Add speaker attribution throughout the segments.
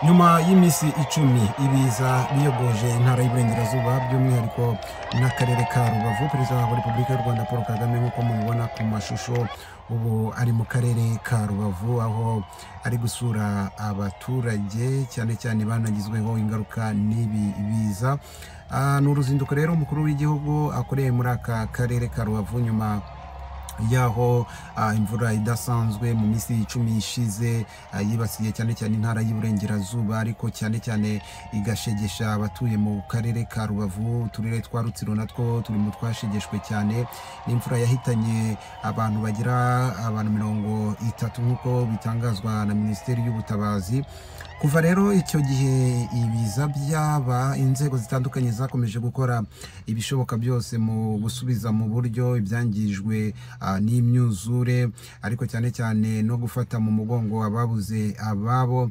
Speaker 1: nyuma y'imisi 10 ibiza biyogoje intara y'Iburengerazuba by'umwihariko n'akarere ka Rubavu, perezida wa Repubulika y'u Rwanda Paul Kagame nk'uko mubibona ku mashusho ubu ari mu karere ka Rubavu aho ari gusura abaturage cyane cyane banagizweho ingaruka n'ibi biza. Ni uruzinduko rero umukuru w'igihugu akoreye muri aka karere ka Rubavu nyuma yaho imvura idasanzwe mu minsi 10 ishize yibasiye cyane cyane intara y'Iburengerazuba, ariko cyane cyane igashegesha abatuye mu karere ka Rubavu. Uturere twa Rutsiro natwo turi mu twashegeshwe cyane n'imvura yahitanye abantu bagira abantu 30 nk'uko bitangazwa na Minisiteri y'Ubutabazi. Kuva rero icyo gihe ibiza byaba, inzego zitandukanye zakomeje gukora ibishoboka byose mu gusubiza mu buryo ibyangijwe n'imyuzure, ariko cyane cyane no gufata mu mugongo ababuze ababo.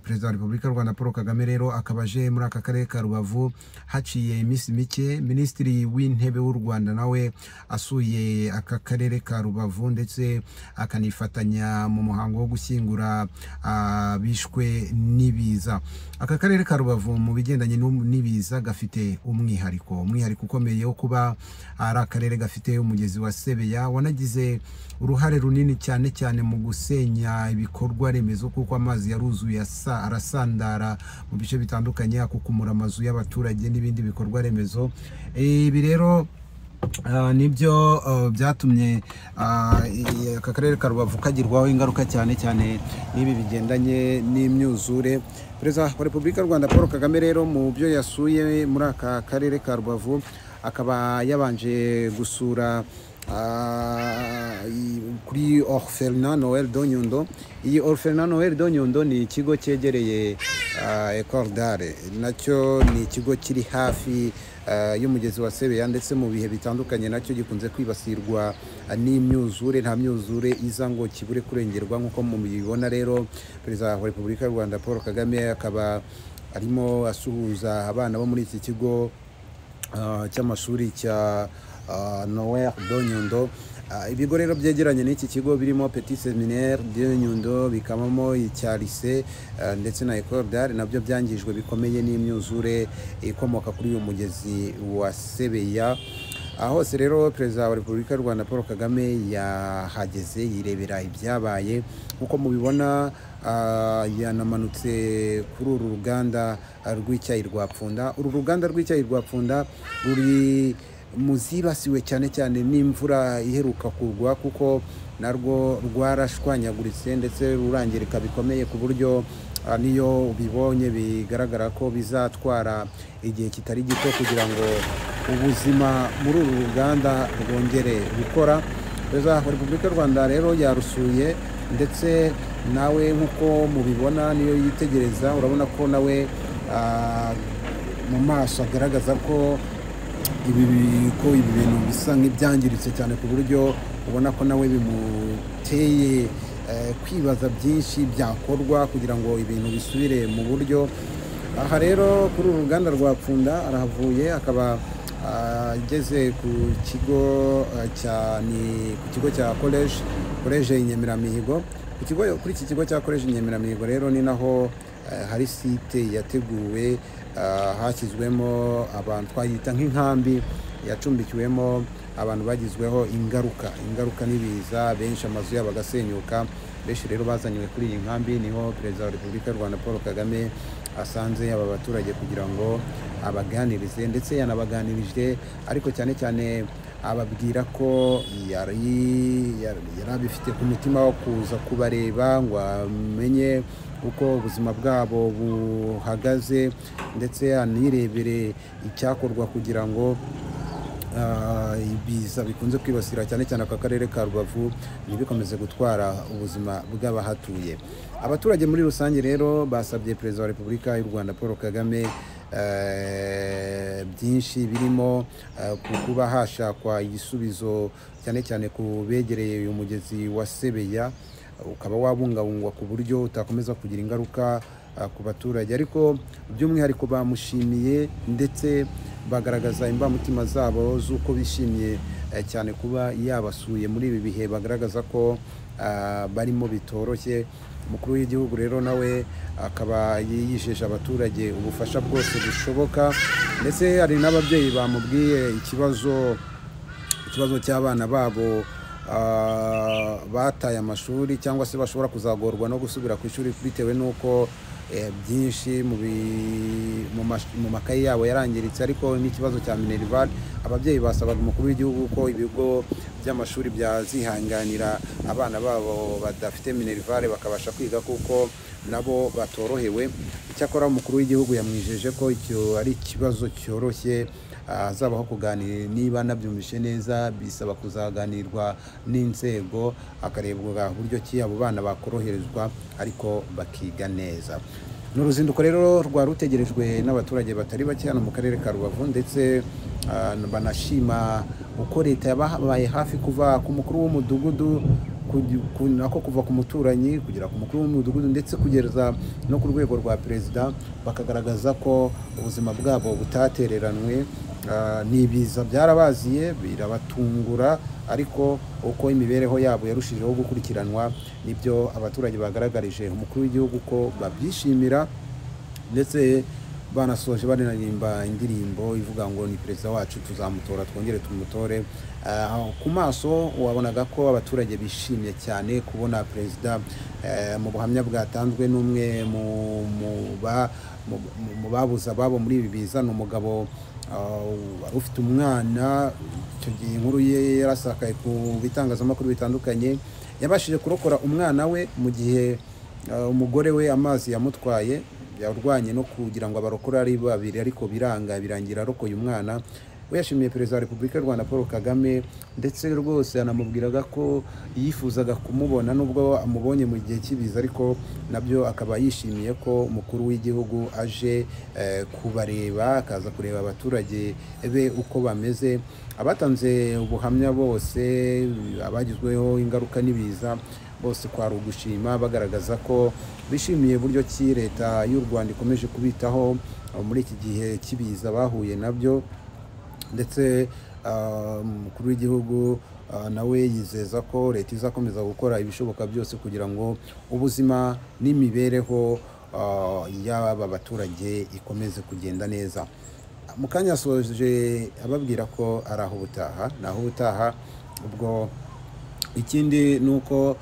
Speaker 1: Perezida wa Repubulika y'u Rwanda Paul Kagame rero akabaje muri aka karere ka Rubavu haciye iminsi mike. Minisitiri w'Intebe w'u Rwanda nawe asuye aka karere ka Rubavu ndetse akanifatanya mu muhango wo gushyingura bishwe n'ibiza. Aka karere ka Rubavu mu bigendanye n'ibiza gafite umwihariko ukomeye wo kuba ari akarere gafite umugezi wa Sebeya wanagize uruhare runini cyane cyane mu gusenya ibikorwa remezo, kuko amazi yaruzuye arasandara mu bice bitandukanye akukumura amazu y'abaturage n'ibindi bikorwa remezo. Ibi rero nibyo byatumye aka karere ka Rubavu kagirwaho ingaruka cyane cyane n'ibi bigendanye n'imyuzure. Perezida wa Repubulika y'u Rwanda Paul Kagame rero mu byo yasuye muri aka karere ka Rubavu akaba yabanje gusura kuri Orphelinat Noël de Nyundo. Iyi Orphelinat Noël de Nyundo ni ikigo cyegereye Ecole d'Art, nacyo ni ikigo kiri hafi y'umugezi wa Sebeya, ndetse mu bihe bitandukanye nacyo gikunze kwibasirwa n'imyuzure. Nta myuzure iza ngo kibure kurengerwa nk'uko mubibona. Rero perezida wa Repubulika y'u Rwanda Paul Kagame akaba arimo asuhuza abana bo muri iki kigo cy'amashuri cya Noël de Nyundo. Ibigo rero byegeranye n'iki kigo birimo Petit Séminaire de Nyundo, bikamamo icya lycée ndetse na Ecole d'Art, nabyo byangijwe bikomeye n'imyuzure ikomoka kuri uyu mugezi wa Sebeya. Hose rero perezida wa Repubulika y'u Rwanda Paul Kagame yahageze yirebera ibyabaye. Nk'uko mubibona yanamanutse kuri uru ruganda rw'icyayi rwa Pfunda. Uru ruganda rw'icyayi rwa Pfunda ruri muzibasiwe cyane cyane n'imvura iheruka kugwa, kuko narwo rwarashwanyaguritse ndetse rurangirika bikomeye ku buryo niyo ubibonye bigaragara ko bizatwara igihe kitari gito kugira ngo ubuzima muri uru ruganda rwongere gukora. Perezida wa Repubulika y'u Rwanda rero yarusuye, ndetse nawe nk'uko mubibona niyo yitegereza urabona ko nawe mu maso agaragaza ko ibi bintu bisa nk'ibyangiritse cyane, ku buryo ubona ko nawe bimuteye kwibaza byinshi byakorwa kugira ngo ibintu bisubire mu buryo. Aha rero kuri uru ruganda rwa Pfunda arahavuye, akaba ageze ku kigo cya College Nyemeramihigo. Kuri iki kigo cya College Nyemeramihigo rero ni naho hari site yateguwe, hashyizwemo abantu twayita nk'inkambi yacumbikiwemo abantu bagizweho ingaruka n'ibiza, benshi amazu yabo agasenyuka. Benshi rero bazanywe kuri iyi nkambi, niho perezida wa Repubulika y'u Rwanda Paul Kagame asanze aba baturage kugira ngo abaganirize, ndetse yanabaganirije, ariko cyane cyane ababwira ko yari abifite ku mutima wo kuza kubareba ngo amenye uko ubuzima bwabo buhagaze, ndetse anirebere icyakorwa kugira ngo ibiza bikunze kwibasira cyane cyane aka karere ka Rubavu ntibikomeze gutwara ubuzima bw'abahatuye. Abaturage muri rusange rero basabye perezida wa Repubulika y'u Rwanda Paul Kagame byinshi birimo kuba hashakwa igisubizo cyane cyane ku begereye uyu mugezi wa Sebeya, ukaba wabungabungwa ku buryo utakomeza kugira ingaruka ku baturage. Ariko by'umwihariko bamushimiye ndetse bagaragaza imbamutima zabo z'uko bishimiye cyane kuba yabasuye muri ibi bihe, bagaragaza ko barimo bitoroshye. umukuru w'igihugu rero nawe akaba yijeje abaturage ubufasha bwose bushoboka, ndetse hari n'ababyeyi bamubwiye ikibazo cy'abana babo bataye amashuri cyangwa se bashobora kuzagorwa no gusubira ku ishuri bitewe n'uko byinshi mu makayi yabo yarangiritse, ariko n'ikibazo cya Minerval. Ababyeyi basabaga umukuru w'igihugu ko ibigo by'amashuri byazihanganira abana babo badafite Minerval bakabasha kwiga kuko nabo batorohewe. Icyakora umukuru w'igihugu yamwijeje ko icyo ari ikibazo cyoroshye, hazabaho kuganira, niba nabyumvishe neza bisaba kuzaganirwa n'inzego hakarebwa uburyo ki abo bana bakoroherezwa ariko bakiga neza. N'uruzinduko rero rwa rutegerejwe n'abaturage batari bake hano mu karere ka Rubavu, ndetse banashima uko leta yababaye hafi kuva ku mukuru w'umudugudu kuva ku muturanyi kugera ku mukuru w'umudugudu ndetse kugeza no ku rwego rwa perezida, bakagaragaza ko ubuzima bwabo butatereranwe. N'ibiza byarabaziye birabatungura, ariko uko imibereho yabo yarushijeho gukurikiranwa nibyo abaturage bagaragarije umukuru w'igihugu ko babyishimira, ndetse banasoje banaririmba indirimbo ivuga ngo ni perezida wacu tuzamutora twongere tumutore. Ku maso wabonaga ko abaturage bishimye cyane kubona perezida. Mu buhamya bwatanzwe n'umwe mu babuze ababo muri ibi biza, ni umugabo wari ufite umwana. Icyo gihe inkuru ye yarasakaye ku bitangazamakuru bitandukanye, yabashije kurokora umwana we mu gihe umugore we amazi yamutwaye, yarwanye no kugira ngo abarokore ari babiri ariko birangira arokoye umwana. We yashimiye perezida wa Repubulika y'u Rwanda Paul Kagame, ndetse rwose anamubwiraga ko yifuzaga kumubona nubwo amubonye mu gihe cy'ibiza, ariko nabyo akaba yishimiye ko umukuru w'igihugu aje kubareba, akaza kureba abaturage be uko bameze. Abatanze ubuhamya bose, abagizweho ingaruka n'ibiza, bose kwari ugushima, bagaragaza ko bishimiye buryo ki leta y'u Rwanda ikomeje kubitaho muri iki gihe cy'ibiza bahuye nabyo. Ndetse umukuru w'igihugu nawe yizeza ko leta izakomeza gukora ibishoboka byose kugira ngo ubuzima n'imibereho y'aba baturage ikomeze kugenda neza. Mu kanya yasoje ababwira ko ari aho ubutaha, naho ubutaha. Ubwo ikindi ni uko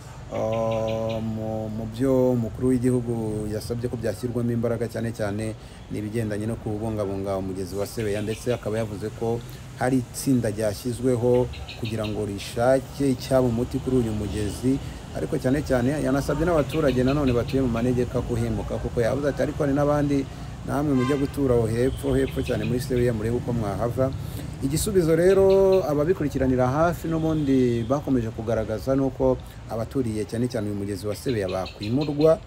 Speaker 1: mu byo umukuru w'igihugu yasabye ko byashyirwamo imbaraga cyane cyane n'ibigendanye no kubungabunga umugezi wa Sebeya, ndetse akaba yavuze ko hari itsinda ryashyizweho kugira ngo rishake icyaba umuti kuri uyu mugezi. Ariko cyane cyane yanasabye n'abaturage nanone batuye mu manegeka kuhimuka, kuko yavuze ati ariko hari n'abandi namwe mujya gutura aho hepfo cyane muri Sebeya murebe uko mwahava. Igisubizo rero ababikurikiranira hafi n'ubundi bakomeje kugaragaza nuko abaturiye cyane cyane uyu mugezi wa Sebeya bakwimurwa,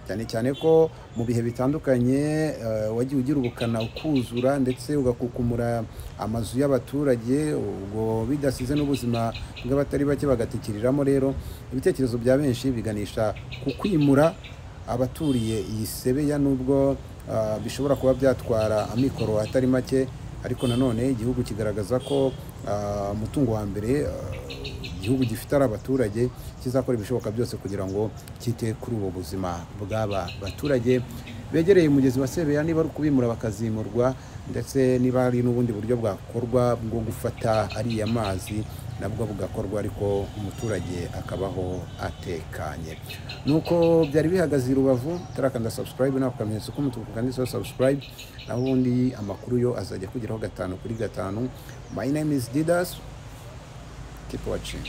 Speaker 1: cyane cyane ko mu bihe bitandukanye wagiye ugira ubukana ukuzura ndetse ugakukumura amazu y'abaturage, ubwo bidasize n'ubuzima bw'abatari bake bagatikiriramo. Rero ibitekerezo bya benshi biganisha ku kwimura abaturiye iyi Sebeya, nubwo bishobora kuba byatwara amikoro atari make, ariko nanone igihugu kigaragaza ko umutungo wa mbere igihugu gifite ari abaturage, kizakora ibishoboka byose kugira ngo cyite kuri ubu buzima bw'aba baturage begereye umugezi wa Sebeya. Niba ari ukubimura bakazimurwa, ndetse niba hari n'ubundi buryo bwakorwa bwo gufata ariya mazi nabwo bugakorwa, ariko umuturage akabaho atekanye. Nuko byari bihagaze i Rubavu. Tarakanda subscribe nawe ukamenyetso k'umutuku kandi subscribe, naho ubundi amakuru yo azajya kugeraho 5 kuri 5. My name is Didas. Keep watching.